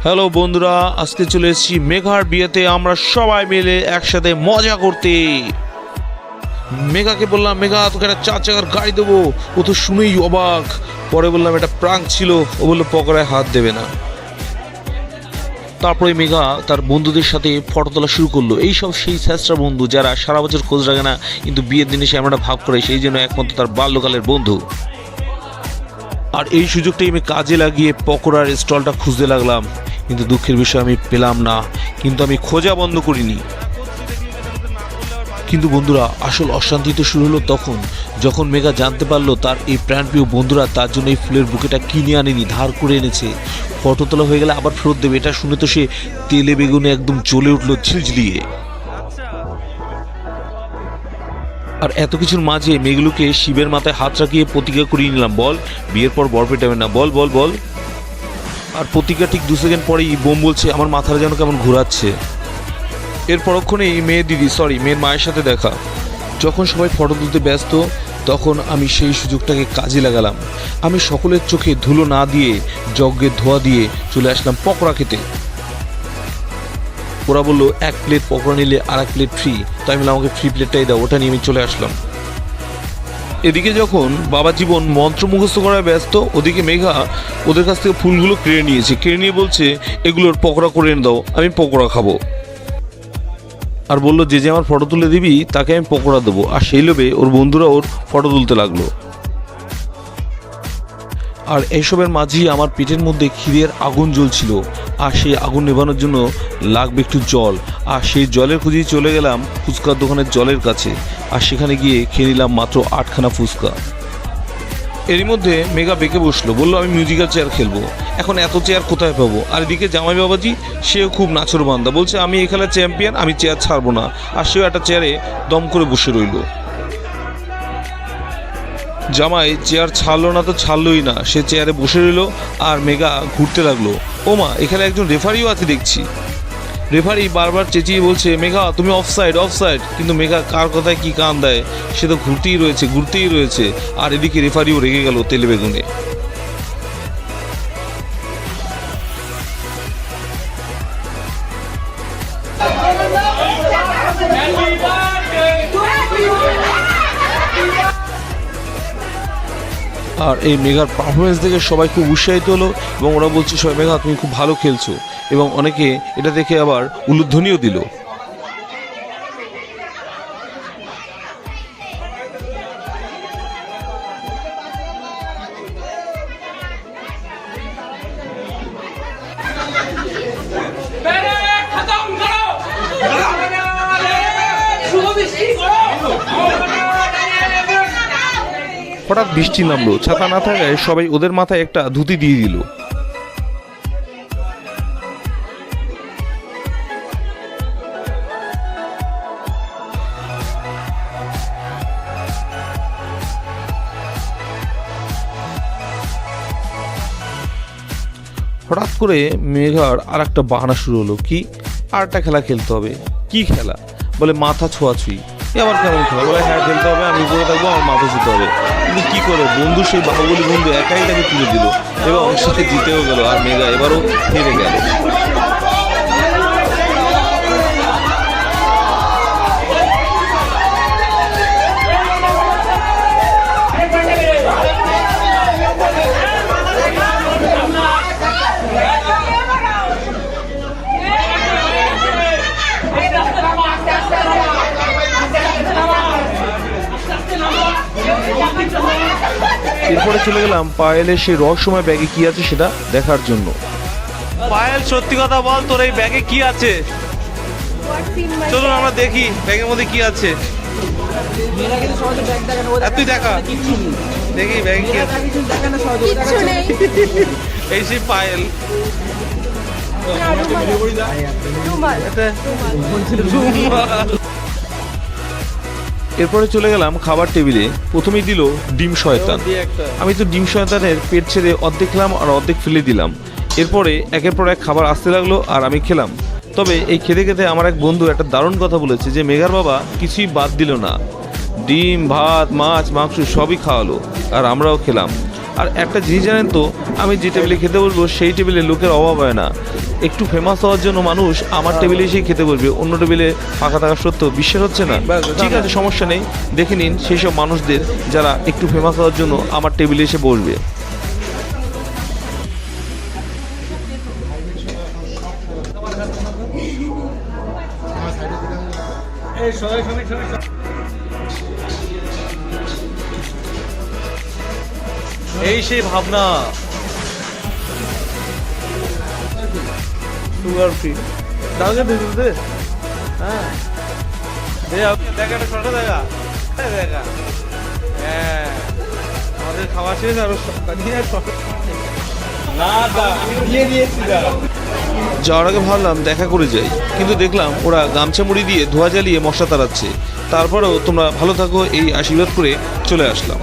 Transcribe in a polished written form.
Hello বন্ধুরা, আজকে চলে এসেছি মেঘার বিয়েতে আমরা সবাই মিলে একসাথে মজা করতে। মেঘাকে বললাম, মেঘা তোকে একটা 4 চাকার গাড়ি দেবো। ও তো শুনেই অবাক। পরে বললাম এটা প্রাঙ্ক ছিল। ও বললো পকড়ায় হাত দেবে না। তারপরে মেঘা তার বন্ধুদের সাথে ফটো তোলা শুরু করলো। এইসব সেই স্যাসরা বন্ধু যারা সারা বছর খোঁজ রাখে না, কিন্তু বিয়ের দিনে সে আমরা ভাব করে, সেই জন্য একমাত্র তার বাল্যকালের বন্ধু। আর এই সুযোগটাই আমি কাজে লাগিয়ে পকোড়ার স্টলটা খুঁজতে লাগলাম, কিন্তু দুঃখের বিষয় আমি পেলাম না। কিন্তু আমি খোঁজা বন্ধ করিনি। কিন্তু বন্ধুরা, আসল অশান্তি তো শুরু হলো তখন, যখন মেঘা জানতে পারলো তার এই প্রাণপ্রিয় বন্ধুরা তার জন্য এই ফুলের বুকেটা কিনে আনেনি, ধার করে এনেছে। ফটো তোলা হয়ে গেলে আবার ফেরত দেবে, এটা শুনে তো সে তেলে বেগুনে একদম জ্বলে উঠলো ঝিলঝিলিয়ে। আর এত কিছুর মাঝে মেঘগুলোকে শিবের মাথায় হাত রাখিয়ে প্রতিজ্ঞা করিয়ে নিলাম, বল বিয়ের পর বর পেটাবে না, বল বল বল। আর প্রতিজ্ঞা ঠিক 2 সেকেন্ড পরেই বোম বলছে আমার মাথাটা যেন কেমন ঘোরাচ্ছে। এর পরক্ষণেই মেয়ের মায়ের সাথে দেখা। যখন সবাই ফটো তুলতে ব্যস্ত, তখন আমি সেই সুযোগটাকে কাজে লাগালাম। আমি সকলের চোখে ধুলো না দিয়ে, যজ্ঞের ধোয়া দিয়ে চলে আসলাম পকোড়া খেতে। ওরা বললো 1 প্লেট পকোড়া নিলে আর 1 প্লেট ফ্রি। তাই আমি আমাকে ফ্রি প্লেটটাই দাও, ওটা নিয়ে আমি চলে আসলাম। এদিকে যখন বাবা জীবন মন্ত্র মুখস্থ করায় ব্যস্ত, ওদিকে মেঘা ওদের কাছ থেকে ফুলগুলো কেড়ে নিয়ে বলছে এগুলোর পকোড়া করে এনে দাও, আমি পকোড়া খাবো। আর বললো যে যে আমার ফটো তুলে দিবি তাকে আমি পকোড়া দেবো। আর সেই লোভে ওর বন্ধুরা ওর ফটো তুলতে লাগলো। আর এইসবের মাঝেই আমার পেটের মধ্যে খিদের আগুন জ্বলছিল। আর সেই আগুন নেভানোর জন্য লাগবে একটু জল। আর সেই জলের খুঁজেই চলে গেলাম ফুচকার দোকানের জলের কাছে। আর সেখানে গিয়ে খেয়ে নিলাম মাত্র 8খানা ফুচকা। এরই মধ্যে মেঘা বেঁকে বসলো, বললো আমি মিউজিক্যাল চেয়ার খেলবো। এখন এত চেয়ার কোথায় পাবো? আর এদিকে জামাই বাবাজি, সেও খুব নাছোড়বান্দা, বলছে আমি এই খেলার চ্যাম্পিয়ন, আমি চেয়ার ছাড়বো না। আর সেও একটা চেয়ারে দম করে বসে রইল। জামাই চেয়ার ছাড়লো না তো ছাড়লোই না, সে চেয়ারে বসে রইল। আর মেঘা ঘুরতে লাগলো। ও মা, এখানে একজন রেফারিও আছে দেখছি। রেফারি বারবার চেঁচিয়ে বলছে মেঘা তুমি অফসাইড অফসাইড, কিন্তু মেঘা কার কথায় কি কান দেয়, সে তো ঘুরতেই রয়েছে। আর এদিকে রেফারিও রেগে গেল তেলে বেগুনে। আর এই মেঘার পারফরমেন্স দেখে সবাই খুব উৎসাহিত হলো, এবং ওরা বলছে সবাই মেঘা তুমি খুব ভালো খেলছো, এবং অনেকে এটা দেখে আবার উলুধ্বনিও দিল। হঠাৎ বৃষ্টি নামলো, ছাতা না থাকায় সবাই ওদের মাথায় একটা ধুতি দিয়ে দিল। হঠাৎ করে মেঘার আর একটা বাহানা শুরু হলো, কি আর একটা খেলা খেলতে হবে। কি খেলা? বলে মাথা ছোঁয়াছুঁই। আবার কেমন খেলা? বলে হ্যাঁ খেলতে হবে, আমি উপরে থাকবো, আমার মাথা ছুঁতে হবে। কিন্তু কি করে, বন্ধু সেই বাহুবলী বন্ধু একাই তাকে তুলে দিল, এবং সাথে জিতেও গেল। আর মেঘা এবারও হেরে গেল। এরপরে চলে গেলাম পায়েলের সেই রহস্যময় ব্যাগে কি আছে সেটা দেখার জন্য। পায়েল, সত্যি কথা বল, তোর এই ব্যাগে কি আছে? চলুন আমরা দেখি ব্যাগের মধ্যে কি আছে। তুই দেখা, দেখি ব্যাগে কি আছে। এই সেই পায়েল। এরপরে চলে গেলাম খাবার টেবিলে। প্রথমেই দিল ডিম শয়তান। আমি তো ডিম শয়তানের পেট ছেড়ে অর্ধেক খেলাম আর অর্ধেক ফেলে দিলাম। এরপরে একের পর এক খাবার আসতে লাগলো আর আমি খেলাম। তবে এই খেতে খেতে আমার এক বন্ধু একটা দারুণ কথা বলেছে, যে মেঘার বাবা কিছুই বাদ দিল না, ডিম ভাত মাছ মাংস সবই খাওয়ালো, আর আমরাও খেলাম। আর একটা জিনিস জানেন তো, আমি যে টেবিলে খেতে বলবো সেই টেবিলে লোকের অভাব হয় না। একটু ফেমাস হওয়ার জন্য মানুষ আমার টেবিলে এসেই খেতে বলবে, অন্য টেবিলে ফাঁকা থাকা সত্ত্বেও। বিশ্বাস হচ্ছে না? ঠিক আছে, সমস্যা নেই, দেখে নিন সেই সব মানুষদের যারা একটু ফেমাস হওয়ার জন্য আমার টেবিলে এসে বসবে। এই সেই ভাবনা, সুগার ফ্রি দাঁড়াতে দিতে। হ্যাঁ দেখা একটা ছোট দেখা দেখা। হ্যাঁ আমাদের খাওয়া শেষ, আরো যাওয়ার আগে ভাবলাম দেখা করে যাই, কিন্তু দেখলাম ওরা গামছা মুড়ি দিয়ে ধোয়া জ্বালিয়ে মশলা তাড়াচ্ছে। তারপরেও তোমরা ভালো থাকো এই আশীর্বাদ করে চলে আসলাম।